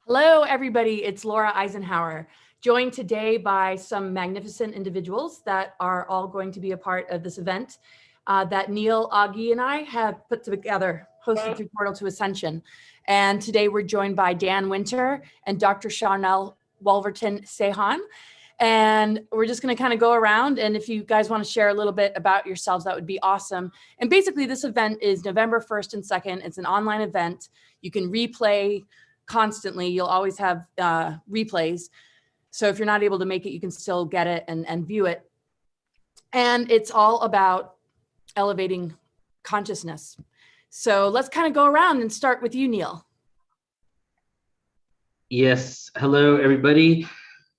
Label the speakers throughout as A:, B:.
A: Hello, everybody. It's Laura Eisenhower, joined today by some magnificent individuals that are all going to be a part of this event that Neil, Aage, and I have put together, hosted through Portal to Ascension. And today we're joined by Dan Winter and Dr. Sharnael Wolverton Sehan. And we're just going to kind of go around. And if you guys want to share a little bit about yourselves, that would be awesome. And basically, this event is November 1st and 2nd. It's an online event. You can replay constantly. You'll always have replays. So if you're not able to make it, you can still get it and view it. And it's all about elevating consciousness. So let's kind of go around and start with you, Neil.
B: Yes. Hello, everybody.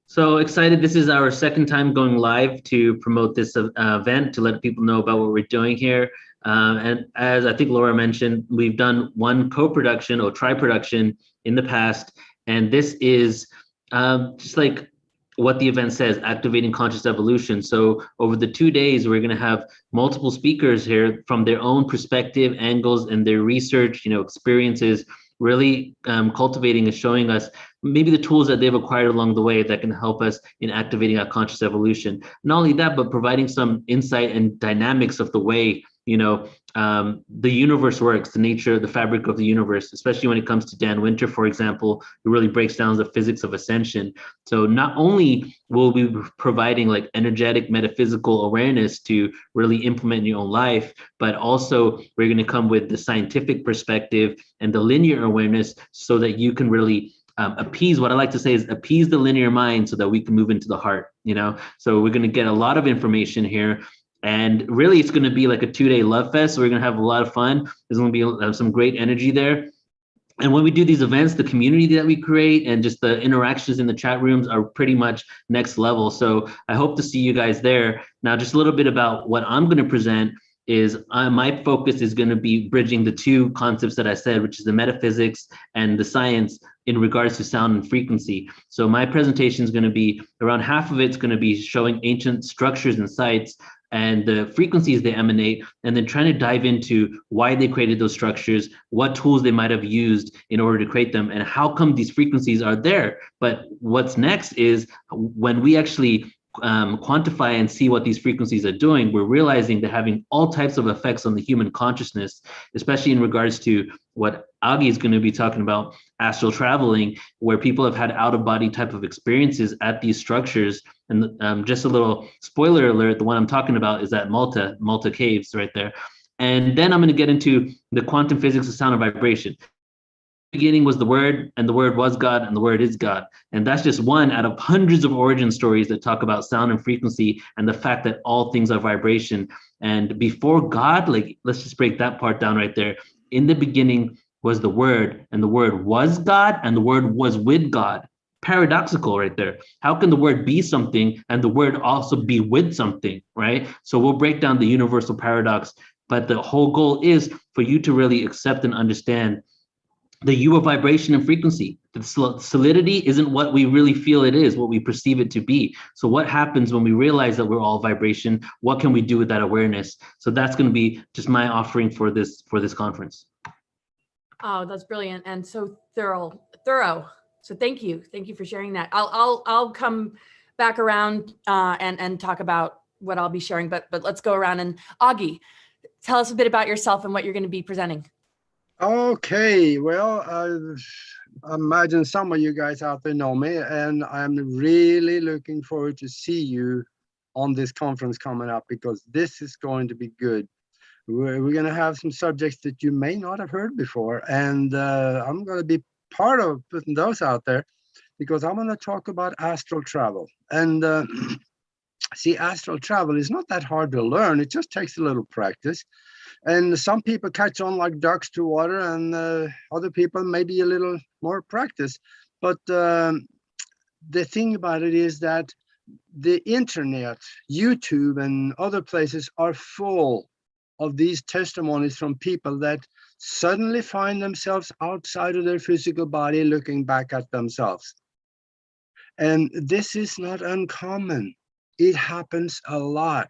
B: So excited. This is our second time going live to promote this event, to let people know about what we're doing here. And as I think Laura mentioned, we've done one co-production or tri-production in the past. And this is just like what the event says, activating conscious evolution. So over the 2 days, we're going to have multiple speakers here from their own perspective, angles, and their research, experiences, really cultivating and showing us maybe the tools that they've acquired along the way that can help us in activating our conscious evolution. Not only that, but providing some insight and dynamics of the way, the universe works, the nature, the fabric of the universe, especially when it comes to Dan Winter, for example, who really breaks down the physics of ascension. So not only will we be providing like energetic metaphysical awareness to really implement in your own life, but also we're going to come with the scientific perspective and the linear awareness so that you can really appease, what I like to say is appease the linear mind so that we can move into the heart, So we're going to get a lot of information here. And really, it's going to be like a 2-day love fest. So we're going to have a lot of fun. There's going to be some great energy there. And when we do these events, the community that we create and just the interactions in the chat rooms are pretty much next level. So I hope to see you guys there. Now, just a little bit about what I'm going to present is my focus is going to be bridging the two concepts that I said, which is the metaphysics and the science in regards to sound and frequency. So my presentation is going to be around half of it's going to be showing ancient structures and sites and the frequencies they emanate, and then trying to dive into why they created those structures, what tools they might have used in order to create them, and how come these frequencies are there. But what's next is when we actually quantify and see what these frequencies are doing, we're realizing they're having all types of effects on the human consciousness, especially in regards to what Aage is going to be talking about, astral traveling, where people have had out-of-body type of experiences at these structures. And just a little spoiler alert, the one I'm talking about is at Malta Caves right there. And then I'm going to get into the quantum physics of sound and vibration. Beginning was the Word, and the Word was God, and the Word is God. And that's just one out of hundreds of origin stories that talk about sound and frequency and the fact that all things are vibration. And before God, let's just break that part down right there. In the beginning was the Word, and the Word was God, and the Word was with God. Paradoxical right there. How can the Word be something and the Word also be with something, right? So we'll break down the universal paradox, but the whole goal is for you to really accept and understand the U of vibration and frequency. The solidity isn't what we really feel it is, what we perceive it to be. So what happens when we realize that we're all vibration? What can we do with that awareness? So that's going to be just my offering for this conference.
A: Oh, that's brilliant and so thorough. So thank you for sharing that. I'll come back around and talk about what I'll be sharing. But let's go around, and Aage, tell us a bit about yourself and what you're going to be presenting.
C: Okay, well, I imagine some of you guys out there know me, and I'm really looking forward to see you on this conference coming up, because this is going to be good. We're going to have some subjects that you may not have heard before, and I'm going to be part of putting those out there, because I'm going to talk about astral travel. And see, astral travel is not that hard to learn. It just takes a little practice. And some people catch on like ducks to water, and other people maybe a little more practice. But the thing about it is that the internet, YouTube, and other places are full of these testimonies from people that suddenly find themselves outside of their physical body looking back at themselves. And this is not uncommon. It happens a lot.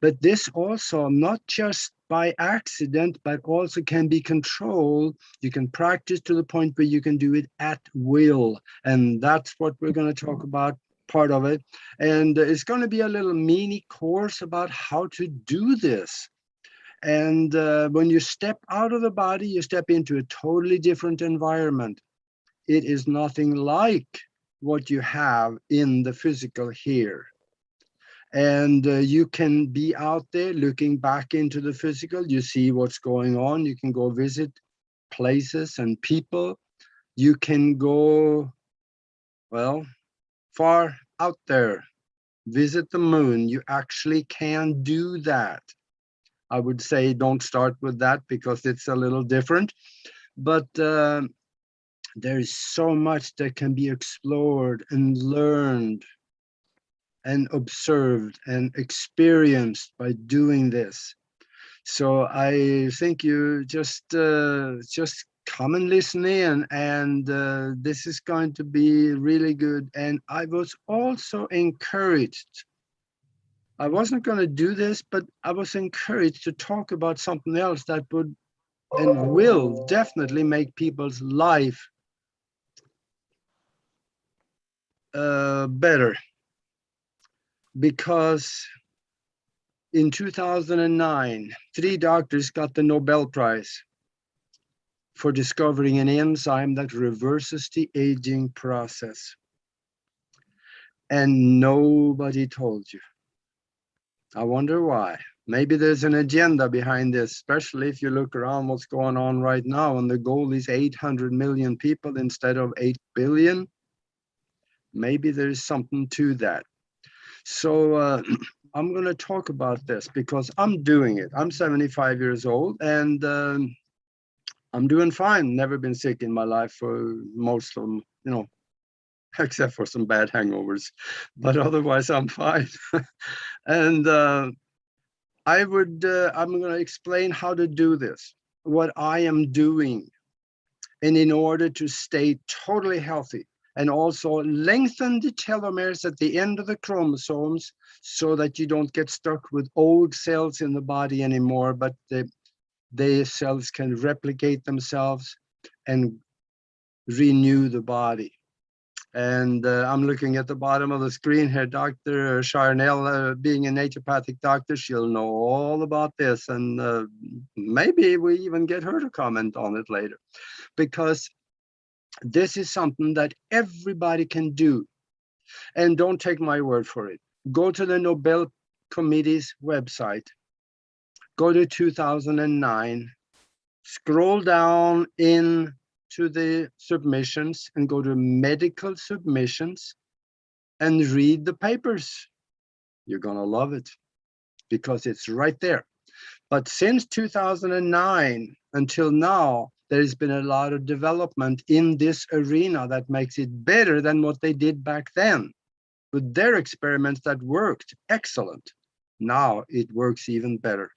C: But this also not just by accident, but also can be controlled. You can practice to the point where you can do it at will. And that's what we're going to talk about, part of it. And it's going to be a little mini course about how to do this. And when you step out of the body, you step into a totally different environment. It is nothing like what you have in the physical here. And you can be out there looking back into the physical. You see what's going on. You can go visit places and people. You can go, well, far out there, visit the moon. You actually can do that. I would say don't start with that because it's a little different. But there is so much that can be explored and learned and observed and experienced by doing this. So I think you just come and listen in, and this is going to be really good. And I was also encouraged. I wasn't going to do this, but I was encouraged to talk about something else that would and will definitely make people's life better. Because in 2009, 3 doctors got the Nobel Prize for discovering an enzyme that reverses the aging process. And nobody told you. I wonder why. Maybe there's an agenda behind this, especially if you look around what's going on right now, and the goal is 800 million people instead of 8 billion. Maybe there's something to that. So I'm going to talk about this because I'm doing it. I'm 75 years old, and I'm doing fine. Never been sick in my life for most of them, you know, except for some bad hangovers. But otherwise, I'm fine. And I'm going to explain how to do this, what I am doing, and in order to stay totally healthy. And also lengthen the telomeres at the end of the chromosomes so that you don't get stuck with old cells in the body anymore, but the cells can replicate themselves and renew the body. And I'm looking at the bottom of the screen here, Dr. Charnell, being a naturopathic doctor, she'll know all about this. And maybe we even get her to comment on it later, because this is something that everybody can do. And don't take my word for it. Go to the Nobel Committee's website. Go to 2009. Scroll down into the submissions and go to medical submissions and read the papers. You're going to love it because it's right there. But since 2009 until now, there's been a lot of development in this arena that makes it better than what they did back then with their experiments that worked excellent. Now it works even better.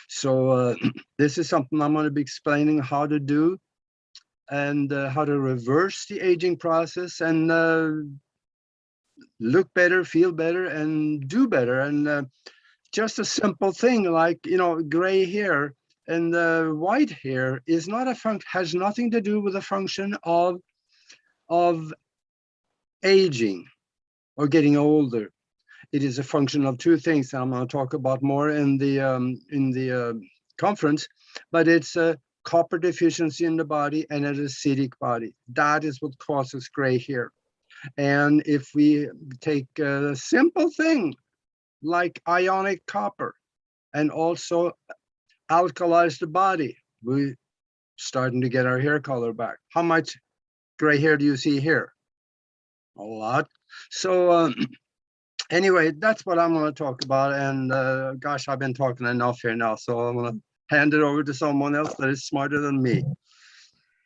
C: So this is something I'm going to be explaining how to do and how to reverse the aging process and look better, feel better, and do better. And just a simple thing like, you know, gray hair and white hair is not a function, has nothing to do with the function of aging or getting older. It is a function of 2 things, and I'm going to talk about more in the conference. But it's a copper deficiency in the body and an acidic body. That is what causes gray hair. And if we take a simple thing like ionic copper and also alkalize the body, we're starting to get our hair color back. How much gray hair do you see here? A lot. So anyway, that's what I'm going to talk about. And gosh, I've been talking enough here now, so I'm going to hand it over to someone else that is smarter than me.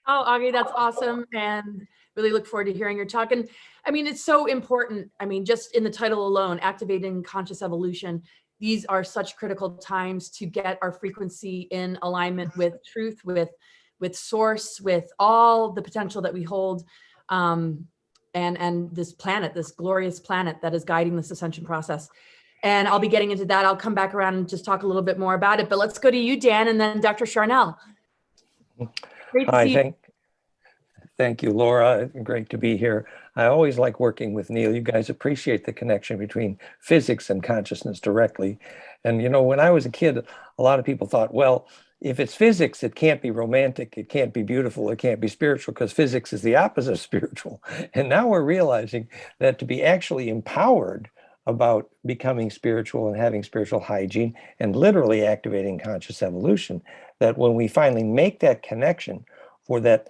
A: Oh, Aage, that's awesome. And really look forward to hearing your talk. And I mean, it's so important. I mean, just in the title alone, Activating Conscious Evolution, these are such critical times to get our frequency in alignment with truth, with source, with all the potential that we hold, and this planet, this glorious planet that is guiding this ascension process. And I'll be getting into that. I'll come back around and just talk a little bit more about it. But let's go to you, Dan, and then Dr. Sharnael. Great to see you.
D: Thank you, Laura. Great to be here. I always like working with Neil. You guys appreciate the connection between physics and consciousness directly. And, you know, when I was a kid, a lot of people thought, well, if it's physics, it can't be romantic, it can't be beautiful, it can't be spiritual, because physics is the opposite of spiritual. And now we're realizing that to be actually empowered about becoming spiritual and having spiritual hygiene and literally activating conscious evolution, that when we finally make that connection for that,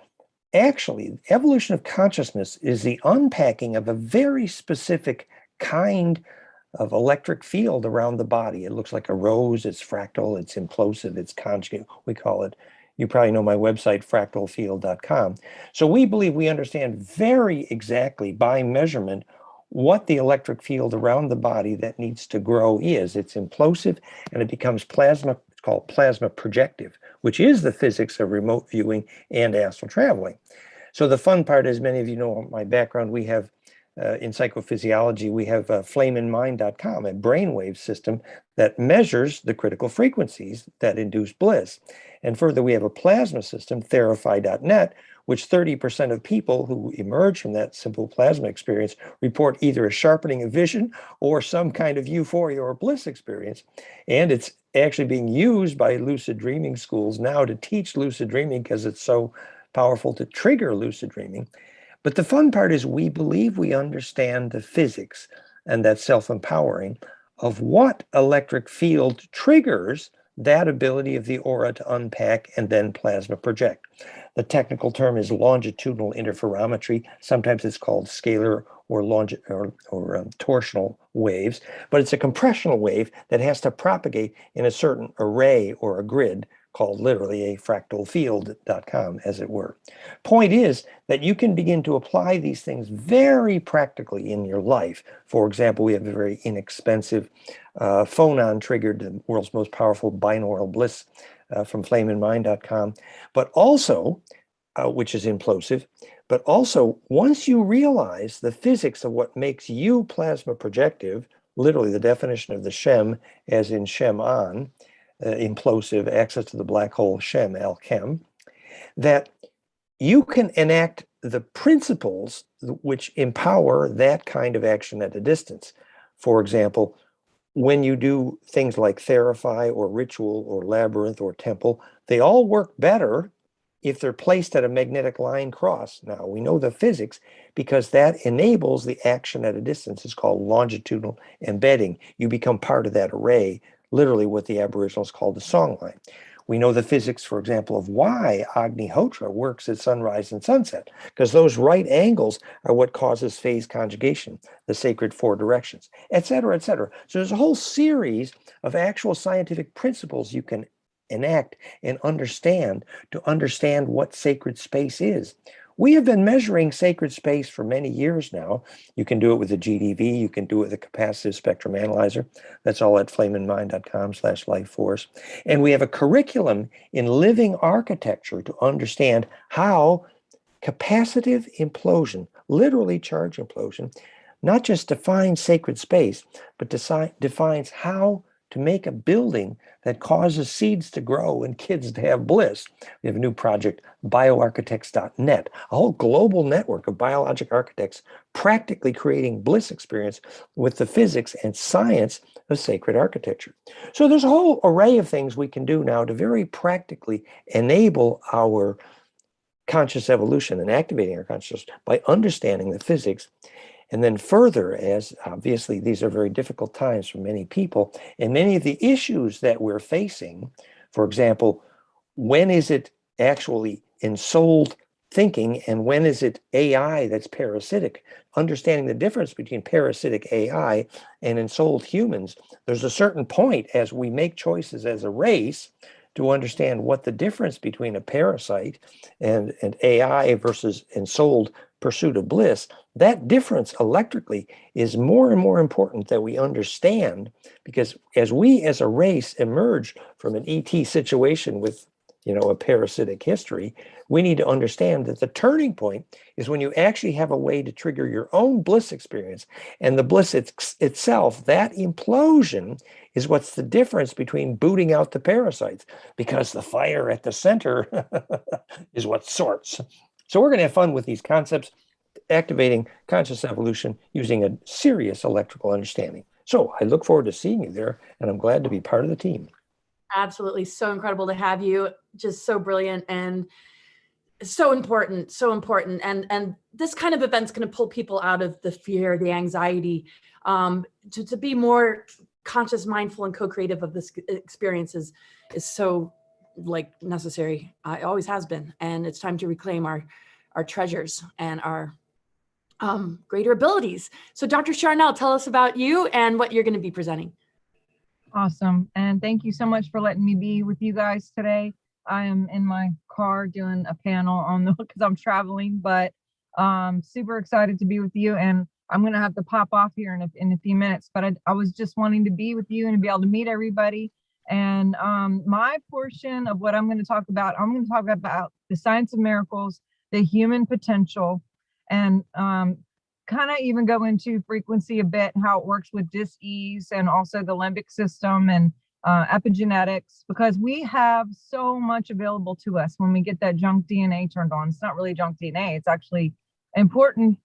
D: actually, evolution of consciousness is the unpacking of a very specific kind of electric field around the body. It looks like a rose, it's fractal, it's implosive, it's conjugate, we call it. You probably know my website, fractalfield.com. So we believe we understand very exactly by measurement what the electric field around the body that needs to grow is. It's implosive and it becomes plasma. It's called plasma projective, which is the physics of remote viewing and astral traveling. So the fun part is, many of you know my background, we have in psychophysiology, we have flameinmind.com, a brainwave system that measures the critical frequencies that induce bliss. And further, we have a plasma system, therify.net, which 30% of people who emerge from that simple plasma experience report either a sharpening of vision or some kind of euphoria or bliss experience. And it's actually being used by lucid dreaming schools now to teach lucid dreaming because it's so powerful to trigger lucid dreaming. But the fun part is we believe we understand the physics, and that's self-empowering, of what electric field triggers that ability of the aura to unpack and then plasma project. The technical term is longitudinal interferometry. Sometimes it's called scalar or torsional waves, but it's a compressional wave that has to propagate in a certain array or a grid, called literally a fractalfield.com, as it were. Point is that you can begin to apply these things very practically in your life. For example, we have a very inexpensive phonon-triggered, the world's most powerful binaural bliss from flameinmind.com, but also, which is implosive, but also once you realize the physics of what makes you plasma projective, literally the definition of the Shem as in Shem on, implosive, access to the black hole, Shem, Alchem, that you can enact the principles which empower that kind of action at a distance. For example, when you do things like Therify or Ritual or Labyrinth or Temple, they all work better if they're placed at a magnetic line cross. Now, we know the physics because that enables the action at a distance. It's called longitudinal embedding. You become part of that array, literally what the Aboriginals call the song line. We know the physics, for example, of why Agnihotra works at sunrise and sunset, because those right angles are what causes phase conjugation, the sacred four directions, et cetera, et cetera. So there's a whole series of actual scientific principles you can enact and understand to understand what sacred space is. We have been measuring sacred space for many years now. You can do it with a GDV. You can do it with a capacitive spectrum analyzer. That's all at flameinmind.com/lifeforce. And we have a curriculum in living architecture to understand how capacitive implosion, literally charge implosion, not just defines sacred space, but defines how to make a building that causes seeds to grow and kids to have bliss. We have a new project, bioarchitects.net, a whole global network of biologic architects practically creating bliss experience with the physics and science of sacred architecture. So there's a whole array of things we can do now to very practically enable our conscious evolution and activating our consciousness by understanding the physics. And then further, as obviously these are very difficult times for many people, and many of the issues that we're facing, for example, when is it actually ensouled thinking and when is it AI that's parasitic? Understanding the difference between parasitic AI and ensouled humans, there's a certain point as we make choices as a race to understand what the difference between a parasite and AI versus ensouled pursuit of bliss, that difference electrically is more and more important that we understand, because as we as a race emerge from an ET situation with a parasitic history. We need to understand that the turning point is when you actually have a way to trigger your own bliss experience. And the bliss itself, that implosion, is what's the difference between booting out the parasites, because the fire at the center is what sorts. So we're going to have fun with these concepts, activating conscious evolution using a serious electrical understanding. So I look forward to seeing you there, and I'm glad to be part of the team.
A: Absolutely. So incredible to have you. Just so brilliant and so important, so important. And this kind of event's going to pull people out of the fear, the anxiety, to be more conscious, mindful, and co-creative of this experience is so necessary. It always has been. And it's time to reclaim our treasures and our greater abilities. So Dr. Charnell, tell us about you and what you're going to be presenting.
E: Awesome. And thank you so much for letting me be with you guys today. I am in my car doing a panel because I'm traveling, but super excited to be with you. And I'm going to have to pop off here in a few minutes, but I was just wanting to be with you and to be able to meet everybody. And my portion of what I'm going to talk about the science of miracles, the human potential, and kind of even go into frequency a bit, how it works with dis-ease and also the limbic system and epigenetics, because we have so much available to us when we get that junk DNA turned on. It's not really junk DNA. It's actually an important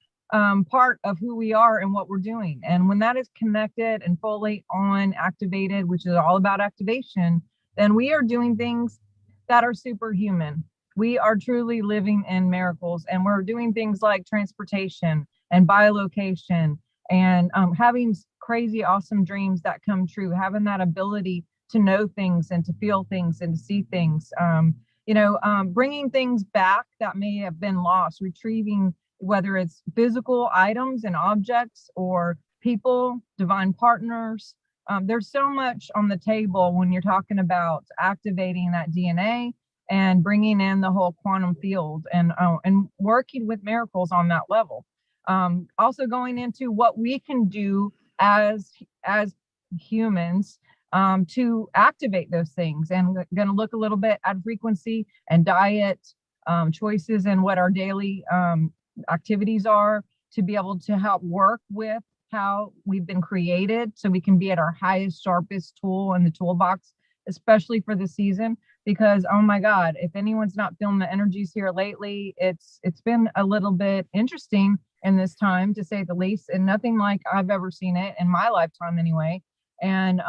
E: part of who we are and what we're doing. And when that is connected and fully on activated, which is all about activation, then we are doing things that are superhuman. We are truly living in miracles, and we're doing things like transportation and bilocation and having crazy, awesome dreams that come true, having that ability to know things and to feel things and to see things, bringing things back that may have been lost, retrieving, whether it's physical items and objects or people, divine partners. There's so much on the table when you're talking about activating that DNA and bringing in the whole quantum field and working with miracles on that level. Also going into what we can do as humans to activate those things, and going to look a little bit at frequency and diet choices and what our daily activities are to be able to help work with how we've been created so we can be at our highest, sharpest tool in the toolbox, especially for the season. Because, oh my God, if anyone's not feeling the energies here lately, it's been a little bit interesting in this time, to say the least, and nothing like I've ever seen it in my lifetime anyway. And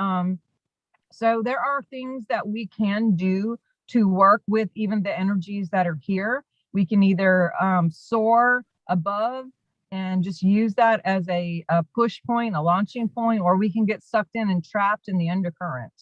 E: so there are things that we can do to work with even the energies that are here. We can either soar above and just use that as a push point, a launching point, or we can get sucked in and trapped in the undercurrent.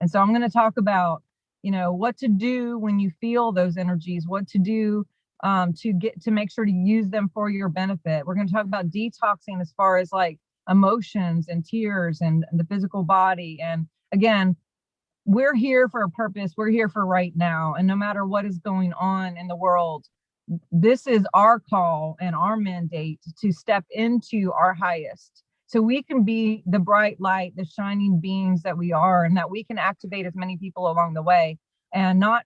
E: And so I'm going to talk about, what to do when you feel those energies, what to do to make sure to use them for your benefit. We're going to talk about detoxing as far as like emotions and tears and the physical body. And again, we're here for a purpose. We're here for right now. And no matter what is going on in the world, this is our call and our mandate to step into our highest, so we can be the bright light, the shining beings that we are, and that we can activate as many people along the way and not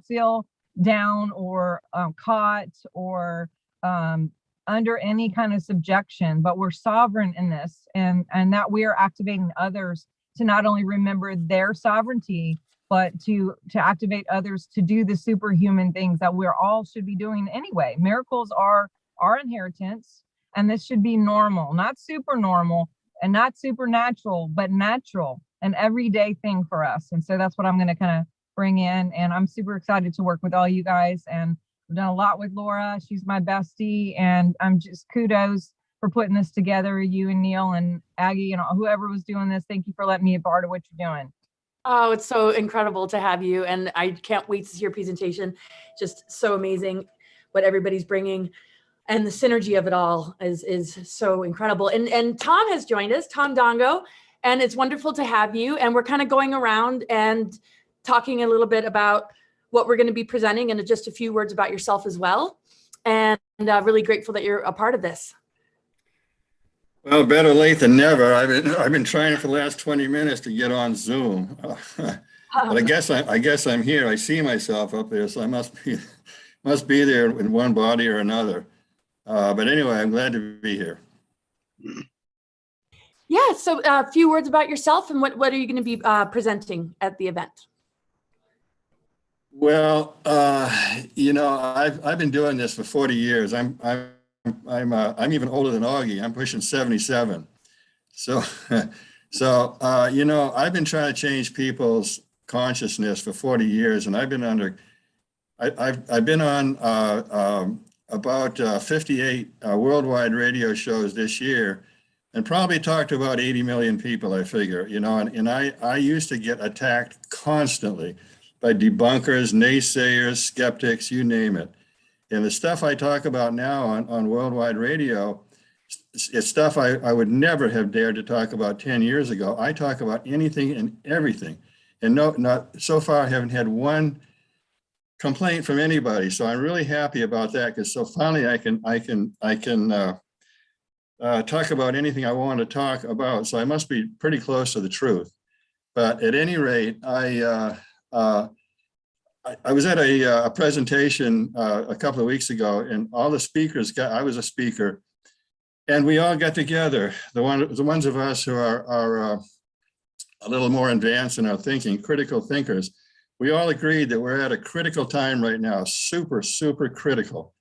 E: feel down or caught or under any kind of subjection, but we're sovereign in this, and that we are activating others to not only remember their sovereignty, but to activate others to do the superhuman things that we're all should be doing anyway. Miracles are our inheritance, and this should be normal, not super normal and not supernatural, but natural, an everyday thing for us. And so that's what I'm going to kind of bring in. And I'm super excited to work with all you guys. And I've done a lot with Laura. She's my bestie. And I'm just kudos for putting this together, you and Neil and Aage and whoever was doing this. Thank you for letting me be a part of what you're doing.
A: Oh, it's so incredible to have you. And I can't wait to see your presentation. Just so amazing what everybody's bringing. And the synergy of it all is so incredible. And Tom has joined us, Tom Dongo, and it's wonderful to have you. And we're kind of going around and talking a little bit about what we're going to be presenting and just a few words about yourself as well. And really grateful that you're a part of this.
F: Well, better late than never. I've been trying for the last 20 minutes to get on Zoom. But I guess I'm here. I see myself up there, so I must be there in one body or another. But anyway, I'm glad to be here.
A: Yeah, so a few words about yourself and what are you going to be presenting at the event?
F: Well, I've been doing this for 40 years. I'm even older than Aage. I'm pushing 77. So, I've been trying to change people's consciousness for 40 years, and I've been on about 58 worldwide radio shows this year, and probably talked to about 80 million people, I figure, and I used to get attacked constantly by debunkers, naysayers, skeptics, you name it. And the stuff I talk about now on worldwide radio, it's stuff I would never have dared to talk about 10 years ago. I talk about anything and everything. And not so far, I haven't had one complaint from anybody. So I'm really happy about that, because so finally I can talk about anything I want to talk about. So I must be pretty close to the truth. But at any rate, I was at a presentation a couple of weeks ago, and all the speakers I was a speaker, and we all got together. The ones of us who are a little more advanced in our thinking, critical thinkers, we all agreed that we're at a critical time right now, super, super critical.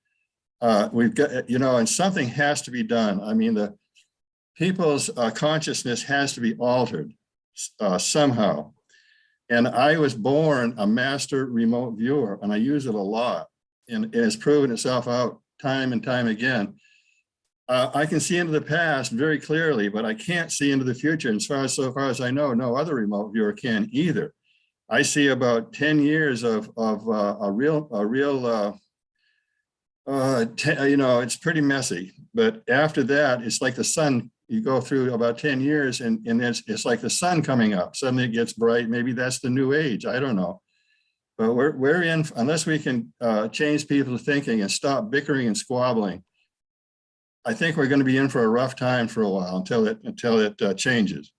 F: We've got, and something has to be done. I mean, the people's consciousness has to be altered somehow. And I was born a master remote viewer, and I use it a lot, and it has proven itself out time and time again. I can see into the past very clearly, but I can't see into the future. And so far as I know, no other remote viewer can either. I see about 10 years of a real it's pretty messy. But after that, it's like the sun. You go through about 10 years and it's like the sun coming up. Suddenly it gets bright. Maybe that's the new age. I don't know. But we're in, unless we can change people's thinking and stop bickering and squabbling, I think we're going to be in for a rough time for a while until it changes.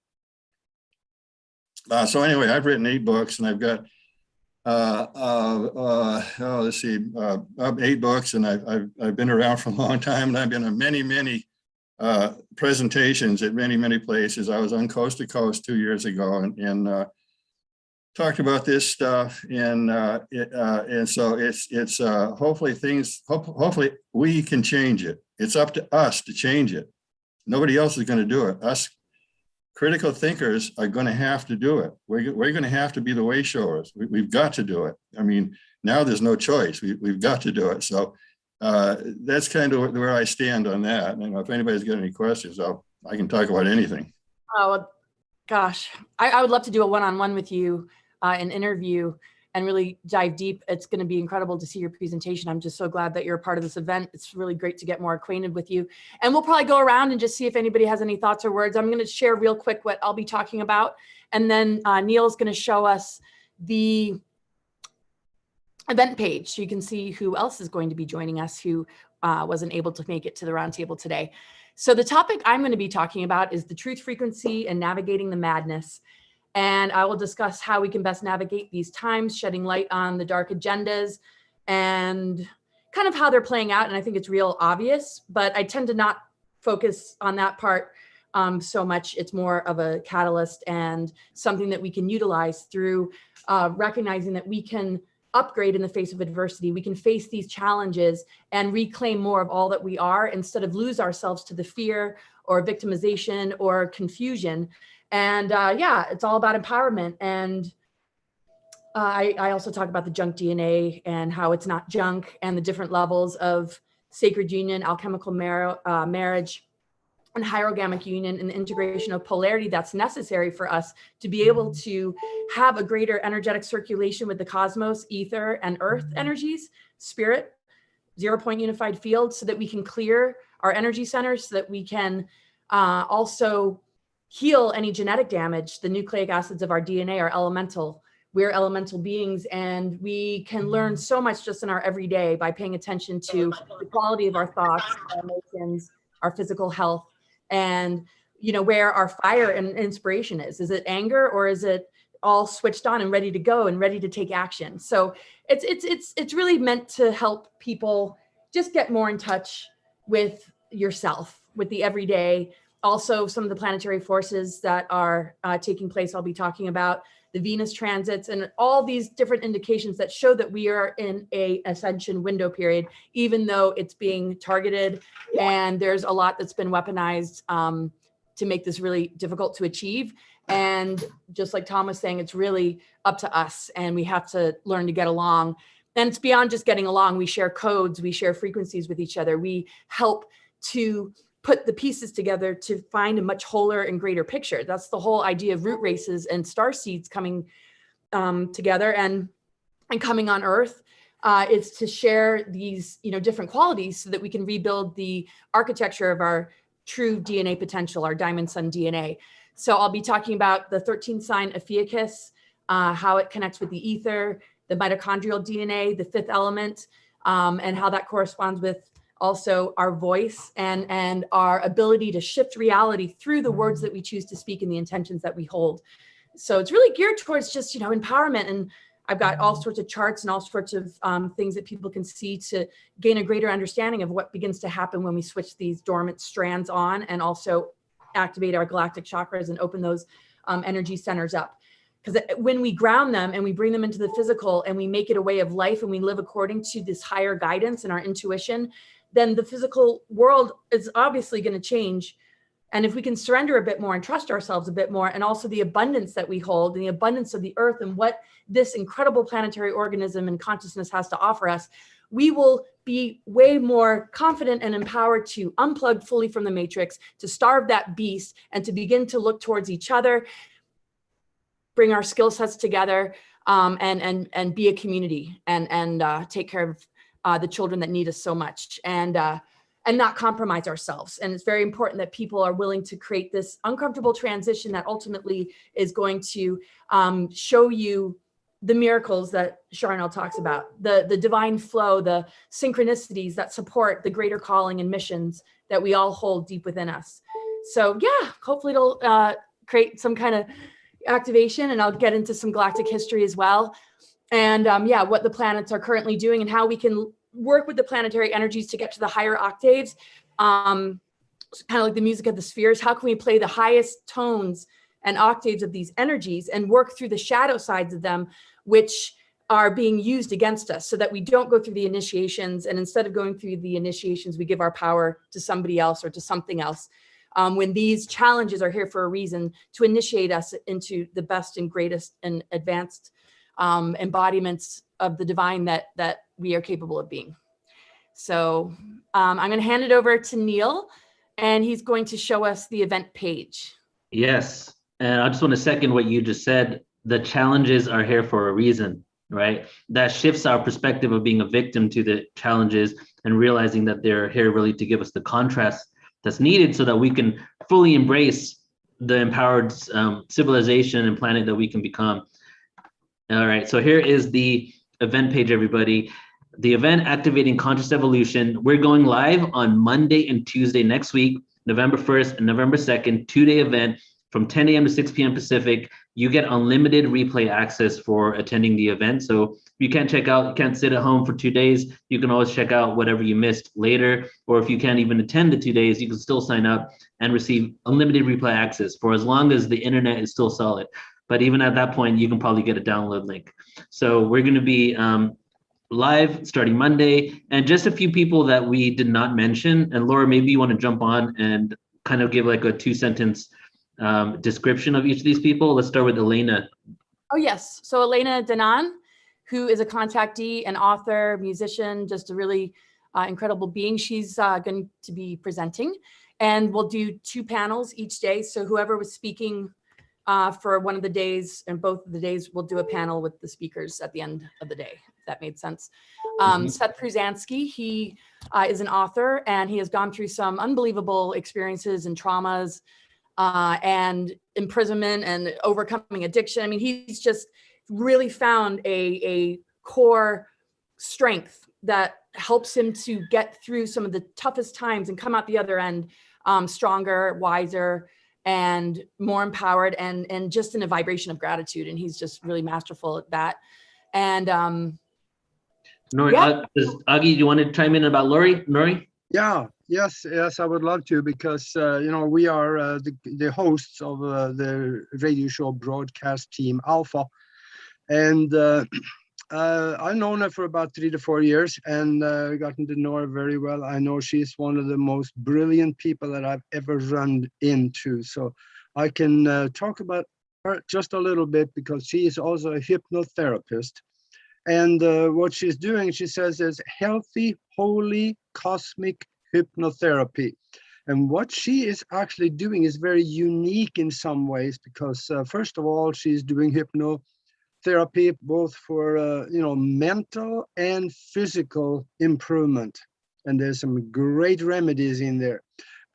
F: So anyway, I've written 8 books, and I've got, 8 books, and I've been around for a long time, and I've been on many presentations at many places. I was on Coast to Coast 2 years ago and talked about this stuff, and so it's hopefully we can change it. It's up to us to change it. Nobody else is going to do it. Us critical thinkers are going to have to do it. We're going to have to be the way showers. We've got to do it. I mean, now there's no choice. We've got to do it. So that's kind of where I stand on that. And if anybody's got any questions, I can talk about anything.
A: Oh, gosh. I would love to do a one-on-one with you, an interview, and really dive deep. It's going to be incredible to see your presentation. I'm just so glad that you're a part of this event. It's really great to get more acquainted with you. And we'll probably go around and just see if anybody has any thoughts or words. I'm going to share real quick what I'll be talking about. And then Neil's going to show us the event page, so you can see who else is going to be joining us who wasn't able to make it to the roundtable today. So the topic I'm going to be talking about is the truth frequency and navigating the madness. And I will discuss how we can best navigate these times, shedding light on the dark agendas and kind of how they're playing out. And I think it's real obvious, but I tend to not focus on that part so much. It's more of a catalyst and something that we can utilize through recognizing that we can upgrade in the face of adversity. We can face these challenges and reclaim more of all that we are instead of lose ourselves to the fear or victimization or confusion. And yeah, it's all about empowerment. And I also talk about the junk DNA and how it's not junk, and the different levels of sacred union, alchemical marriage, and hierogamic union, and the integration of polarity that's necessary for us to be able to have a greater energetic circulation with the cosmos, ether, and earth energies, spirit, 0-point unified field, so that we can clear our energy centers, so that we can also heal any genetic damage. The nucleic acids of our DNA are elemental. We're elemental beings, and we can learn so much just in our everyday by paying attention to the quality of our thoughts, our emotions, our physical health, and where our fire and inspiration is. Is it anger, or is it all switched on and ready to go and ready to take action. So it's really meant to help people just get more in touch with yourself, with the everyday. Also, some of the planetary forces that are taking place, I'll be talking about the Venus transits and all these different indications that show that we are in a ascension window period, even though it's being targeted and there's a lot that's been weaponized to make this really difficult to achieve. And just like Tom was saying, it's really up to us, and we have to learn to get along. And it's beyond just getting along. We share codes, we share frequencies with each other. We help to put the pieces together to find a much wholer and greater picture. That's the whole idea of root races and star seeds coming together and coming on Earth. Is to share these, different qualities so that we can rebuild the architecture of our true DNA potential, our diamond sun DNA. So I'll be talking about the 13th sign Ophiuchus, how it connects with the ether, the mitochondrial DNA, the fifth element, and how that corresponds with also our voice and our ability to shift reality through the words that we choose to speak and the intentions that we hold. So it's really geared towards just, empowerment. And I've got all sorts of charts and all sorts of things that people can see to gain a greater understanding of what begins to happen when we switch these dormant strands on and also activate our galactic chakras and open those energy centers up. Because when we ground them and we bring them into the physical and we make it a way of life and we live according to this higher guidance and our intuition, then the physical world is obviously going to change. And if we can surrender a bit more and trust ourselves a bit more, and also the abundance that we hold and the abundance of the earth and what this incredible planetary organism and consciousness has to offer us, we will be way more confident and empowered to unplug fully from the matrix, to starve that beast, and to begin to look towards each other, bring our skill sets together, and be a community and take care of the children that need us so much, and not compromise ourselves. And it's very important that people are willing to create this uncomfortable transition that ultimately is going to show you the miracles that Sharnael talks about, the divine flow, the synchronicities that support the greater calling and missions that we all hold deep within us. So yeah, hopefully it'll create some kind of activation, and I'll get into some galactic history as well. And what the planets are currently doing and how we can work with the planetary energies to get to the higher octaves, kind of like the music of the spheres. How can we play the highest tones and octaves of these energies and work through the shadow sides of them, which are being used against us, so that we don't go through the initiations, and instead of going through the initiations, we give our power to somebody else or to something else. When these challenges are here for a reason, to initiate us into the best and greatest and advanced embodiments of the divine that we are capable of being. So I'm going to hand it over to Neil, and he's going to show us the event page.
B: Yes, and I just want to second what you just said. The challenges are here for a reason, right? That shifts our perspective of being a victim to the challenges and realizing that they're here really to give us the contrast that's needed so that we can fully embrace the empowered civilization and planet that we can become. All right, so here is the event page, everybody. The event Activating Conscious Evolution. We're going live on Monday and Tuesday next week, November 1st and November 2nd, 2-day event from 10 a.m. to 6 p.m. Pacific. You get unlimited replay access for attending the event. So you can't sit at home for 2 days. You can always check out whatever you missed later, or if you can't even attend the 2 days, you can still sign up and receive unlimited replay access for as long as the internet is still solid. But even at that point, you can probably get a download link. So we're going to be live starting Monday, and just a few people that we did not mention. And Laura, maybe you want to jump on and kind of give like a 2-sentence description of each of these people. Let's start with Elena.
A: Oh yes, so Elena Denan, who is a contactee, an author, musician, just a really incredible being. She's going to be presenting, and we'll do 2 panels each day. So whoever was speaking for one of the days and both of the days, we'll do a panel with the speakers at the end of the day, if that made sense. Seth Pruzansky, he is an author, and he has gone through some unbelievable experiences and traumas and imprisonment and overcoming addiction. I mean, he's just really found a core strength that helps him to get through some of the toughest times and come out the other end stronger, wiser, and more empowered and just in a vibration of gratitude. And he's just really masterful at that. And
B: Aage, do you want to chime in about Nori?
C: Yeah, yes, I would love to, because we are the hosts of the radio show Broadcast Team Alpha, and I've known her for about 3 to 4 years, and gotten to know her very well. I know she's one of the most brilliant people that I've ever run into, so I can talk about her just a little bit, because she is also a hypnotherapist. And what she's doing, she says, is healthy, holy, cosmic hypnotherapy. And what she is actually doing is very unique in some ways, because first of all, she's doing hypnotherapy both for mental and physical improvement. And there's some great remedies in there.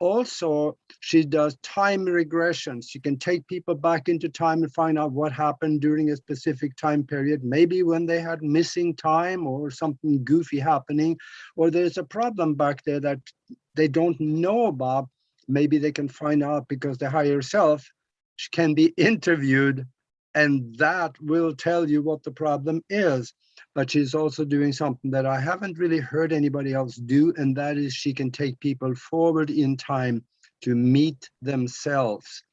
C: Also, she does time regressions. She can take people back into time and find out what happened during a specific time period, maybe when they had missing time or something goofy happening, or there's a problem back there that they don't know about. Maybe they can find out because the higher self can be interviewed, and that will tell you what the problem is. But she's also doing something that I haven't really heard anybody else do, and that is she can take people forward in time to meet themselves.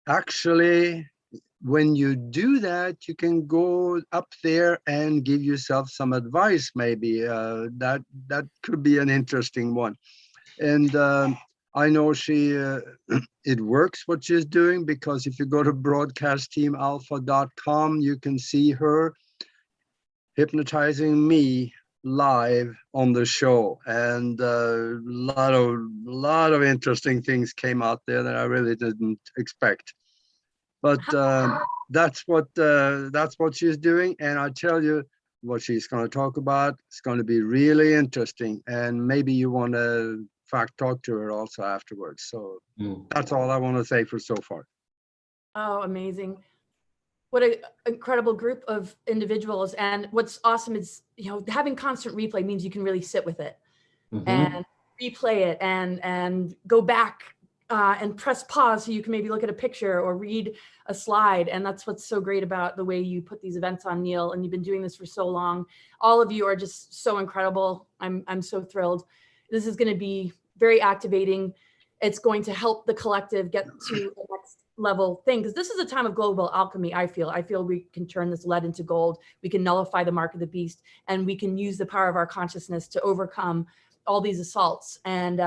C: Actually, when you do that, you can go up there and give yourself some advice, maybe. That could be an interesting one. And I know it works what she's doing, because if you go to broadcastteamalpha.com, you can see her hypnotizing me live on the show, and a lot of interesting things came out there that I really didn't expect. But that's what she's doing, and I tell you, what she's going to talk about is going to be really interesting, and maybe you want to, in fact, talk to her also afterwards. So that's all I want to say for so far.
A: Oh, amazing. What an incredible group of individuals. And what's awesome is, having constant replay means you can really sit with it and replay it and go back and press pause so you can maybe look at a picture or read a slide. And that's what's so great about the way you put these events on, Neil. And you've been doing this for so long. All of you are just so incredible. I'm so thrilled. This is going to be very activating. It's going to help the collective get to the next level thing, because this is a time of global alchemy. I feel we can turn this lead into gold. We can nullify the mark of the beast, and we can use the power of our consciousness to overcome all these assaults. And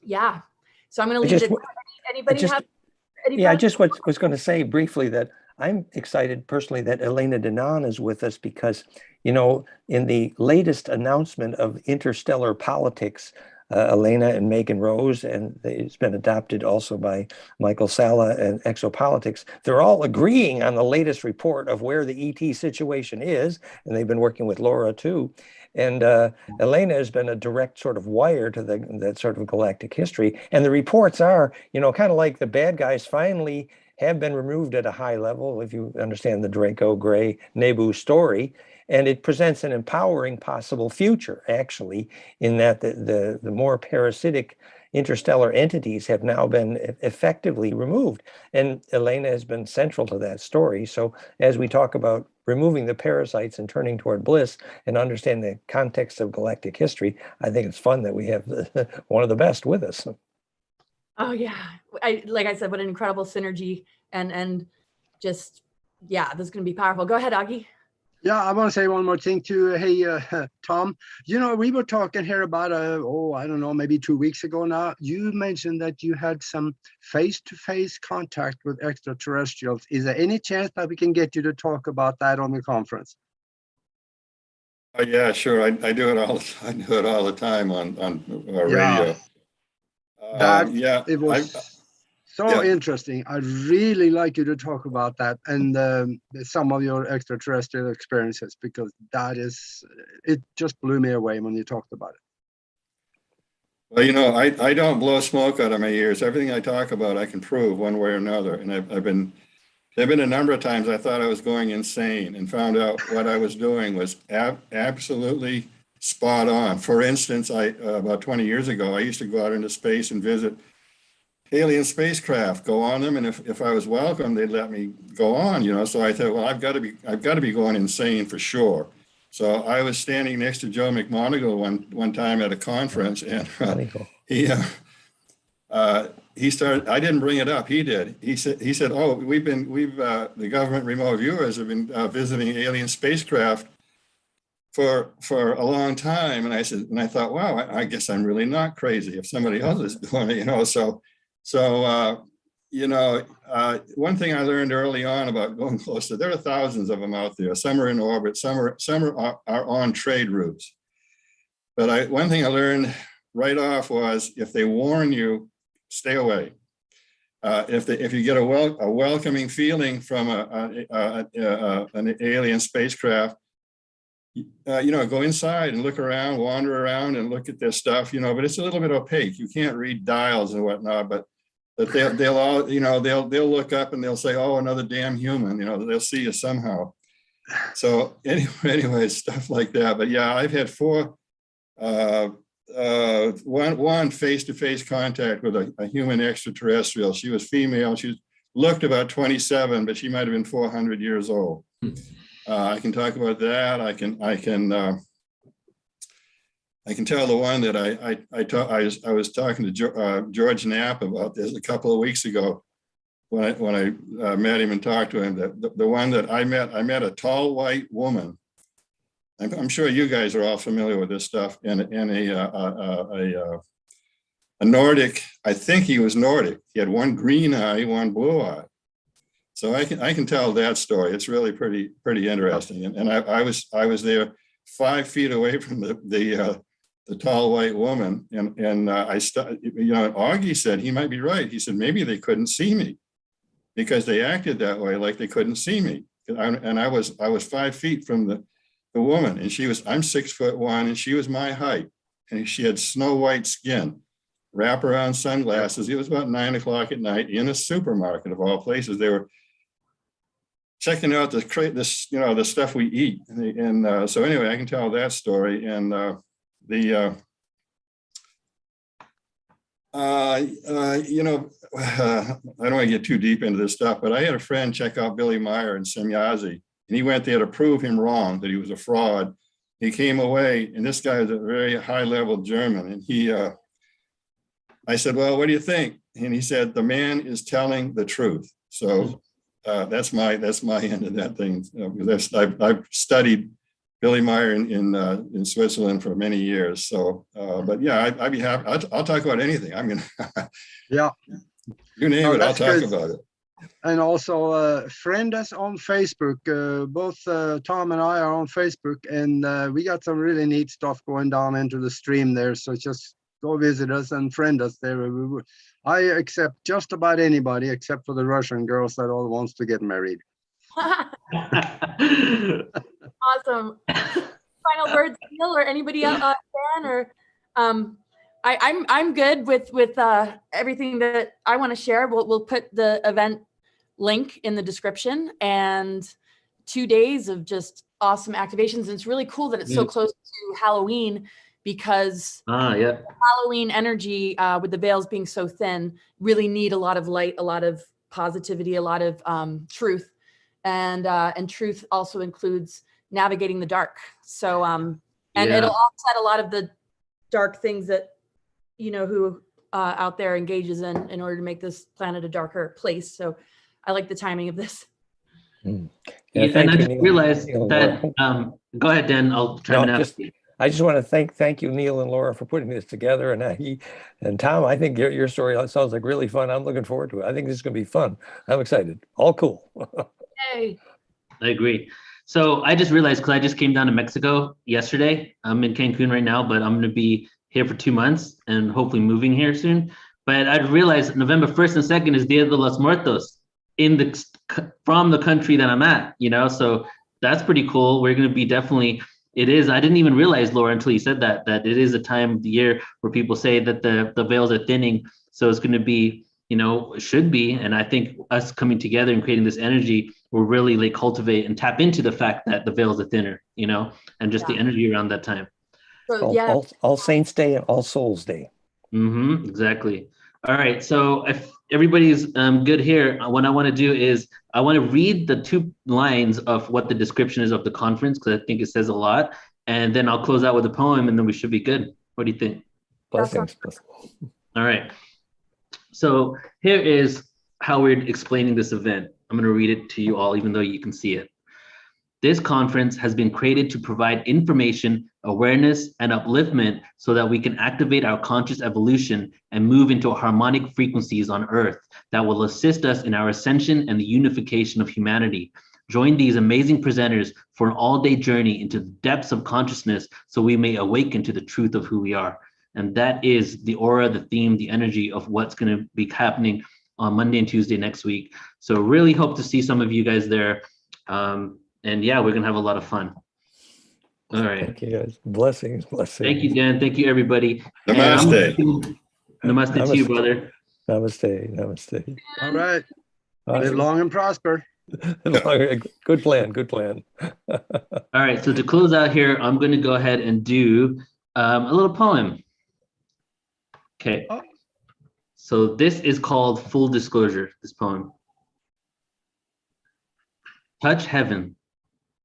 A: yeah, so I'm going to leave it. Anybody have any?
D: Yeah, I just was going to say briefly that I'm excited personally that Elena Denan is with us, because in the latest announcement of Interstellar Politics, Elena and Megan Rose, and it's been adopted also by Michael Sala and Exopolitics. They're all agreeing on the latest report of where the ET situation is, and they've been working with Laura too. And Elena has been a direct sort of wire to that sort of galactic history. And the reports are, kind of like the bad guys finally have been removed at a high level, if you understand the Draco Gray Nebu story. And it presents an empowering possible future, actually, in that the more parasitic interstellar entities have now been effectively removed. And Elena has been central to that story. So as we talk about removing the parasites and turning toward bliss and understand the context of galactic history, I think it's fun that we have one of the best with us.
A: Oh yeah, like I said, what an incredible synergy, and just, yeah, this is going to be powerful. Go ahead, Aage.
C: Yeah, I want to say one more thing too. Hey, Tom, we were talking here about, I don't know, maybe 2 weeks ago now. You mentioned that you had some face-to-face contact with extraterrestrials. Is there any chance that we can get you to talk about that on the conference?
F: Yeah, sure. I do it all. I do it all the time on radio.
C: It was so interesting. I'd really like you to talk about that and some of your extraterrestrial experiences, because it just blew me away when you talked about it.
F: Well, I don't blow smoke out of my ears. Everything I talk about, I can prove one way or another. And there've been a number of times I thought I was going insane and found out what I was doing was absolutely spot on. For instance, about 20 years ago, I used to go out into space and visit alien spacecraft, go on them, and if I was welcome, they'd let me go on, you know. So I thought, well, I've got to be going insane for sure. So I was standing next to Joe McMoneagle one time at a conference, and he started. I didn't bring it up. He did. He said, oh, the government remote viewers have been visiting alien spacecraft for a long time. And I said, and I thought, wow, I guess I'm really not crazy if somebody else is doing it, you know. So one thing I learned early on about going closer, there are thousands of them out there. Some are in orbit, some are on trade routes. But one thing I learned right off was, if they warn you, stay away. If you get a welcoming feeling from an alien spacecraft, go inside and look around, wander around and look at their stuff, but it's a little bit opaque. You can't read dials and whatnot, but they'll all, they'll look up and they'll say, oh, another damn human, they'll see you somehow. So anyway, stuff like that. But yeah, I've had one face-to-face contact with a human extraterrestrial. She was female. She looked about 27, but she might have been 400 years old. I can talk about that. I can tell the one that I was talking to George Knapp about this a couple of weeks ago when I met him and talked to him. The one that I met a tall white woman. I'm sure you guys are all familiar with this stuff. And a Nordic. I think he was Nordic. He had one green eye, one blue eye. So I can tell that story. It's really pretty interesting. And I was there 5 feet away from the tall white woman. And Aage said he might be right. He said maybe they couldn't see me because they acted that way, like they couldn't see me. And I was 5 feet from the woman, and I'm 6'1", and she was my height, and she had snow white skin, wraparound sunglasses. It was about 9 o'clock at night in a supermarket of all places. They were checking out the stuff we eat, and so anyway, I can tell that story. And I don't want to get too deep into this stuff, but I had a friend check out Billy Meyer in Semyazi, and he went there to prove him wrong, that he was a fraud. He came away, and this guy is a very high-level German, and I said, well, what do you think? And he said, the man is telling the truth. So that's my end of that thing. Because I've studied Billy Meyer in Switzerland for many years. So, but yeah, I'd be happy. I'll talk about anything. I'm gonna.
C: Yeah.
F: You name it, I'll talk about it.
C: And also friend us on Facebook. Both Tom and I are on Facebook, and we got some really neat stuff going down into the stream there. So just go visit us and friend us there. I accept just about anybody except for the Russian girls that all wants to get married.
A: Awesome. Final words, Neil, or anybody else, Dan, or I'm good with everything that I want to share. We'll put the event link in the description, and 2 days of just awesome activations. And it's really cool that it's so close to Halloween, because Halloween energy with the veils being so thin really need a lot of light, a lot of positivity, a lot of truth, and truth also includes navigating the dark. So it'll offset a lot of the dark things that who out there engages in order to make this planet a darker place. So I like the timing of this.
B: And I just realized that go ahead, Dan. I'll chime in.
D: I just want to thank you, Neil and Laura, for putting this together. And Tom, I think your story sounds like really fun. I'm looking forward to it. I think this is going to be fun. I'm excited. All cool.
A: Yay.
B: I agree. So I just realized, because I just came down to Mexico yesterday. I'm in Cancun right now, but I'm going to be here for 2 months and hopefully moving here soon. But I realized November 1st and 2nd is Dia de los Muertos from the country that I'm at, so that's pretty cool. We're going to be it is. I didn't even realize, Laura, until you said that it is a time of the year where people say that the veils are thinning. So it's going to be, should be. And I think us coming together and creating this energy will really cultivate and tap into the fact that the veils are thinner, and just the energy around that time.
A: So,
D: All Saints Day and All Souls Day.
B: Exactly. All right, so if everybody's good here, what I want to do is I want to read the 2 lines of what the description is of the conference, because I think it says a lot, and then I'll close out with a poem, and then we should be good. What do you think?
D: Blessings.
B: All right. So here is how we're explaining this event. I'm going to read it to you all, even though you can see it. This conference has been created to provide information, awareness, and upliftment so that we can activate our conscious evolution and move into harmonic frequencies on Earth that will assist us in our ascension and the unification of humanity. Join these amazing presenters for an all-day journey into the depths of consciousness so we may awaken to the truth of who we are. And that is the aura, the theme, the energy of what's going to be happening on Monday and Tuesday next week. So really hope to see some of you guys there. And yeah, we're gonna have a lot of fun. All right.
D: Thank you guys. Blessings.
B: Thank you, Dan. Thank you, everybody.
F: Namaste.
B: Namaste to you, brother.
D: Namaste.
C: All right. Live
D: Awesome.
C: long and prosper.
D: Good plan.
B: All right, so to close out here, I'm gonna go ahead and do a little poem. Okay.
C: Oh.
B: So this is called Full Disclosure, this poem. Touch heaven,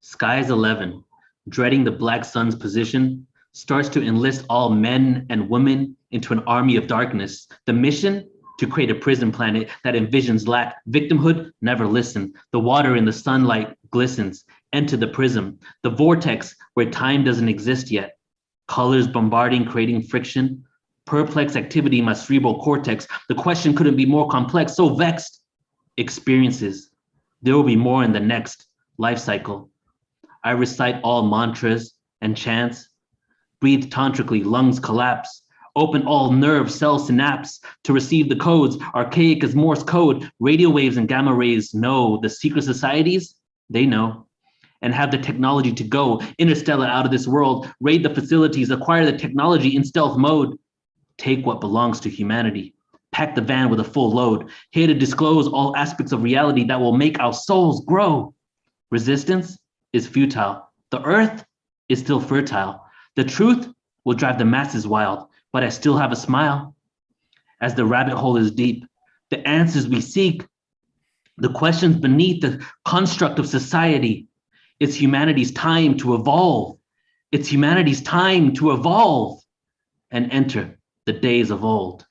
B: skies 11, dreading the black sun's position, starts to enlist all men and women into an army of darkness. The mission? To create a prison planet that envisions lack, victimhood, never listen. The water in the sunlight glistens. Enter the prism, the vortex where time doesn't exist yet. Colors bombarding, creating friction. Perplex activity in my cerebral cortex. The question couldn't be more complex, so vexed. Experiences. There will be more in the next life cycle. I recite all mantras and chants. Breathe tantrically, lungs collapse. Open all nerve cell synapse to receive the codes, archaic as Morse code. Radio waves and gamma rays know. The secret societies, they know. And have the technology to go interstellar, out of this world, raid the facilities, acquire the technology in stealth mode. Take what belongs to humanity. Pack the van with a full load, here to disclose all aspects of reality that will make our souls grow. Resistance is futile. The earth is still fertile. The truth will drive the masses wild, but I still have a smile. As the rabbit hole is deep, the answers we seek, the questions beneath the construct of society. It's humanity's time to evolve. It's humanity's time to evolve and enter the days of old.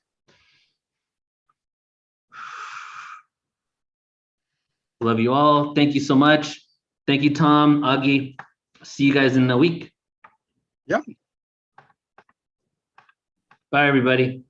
B: Love you all. Thank you so much. Thank you, Tom, Aage. See you guys in a week.
C: Yep.
B: Bye, everybody.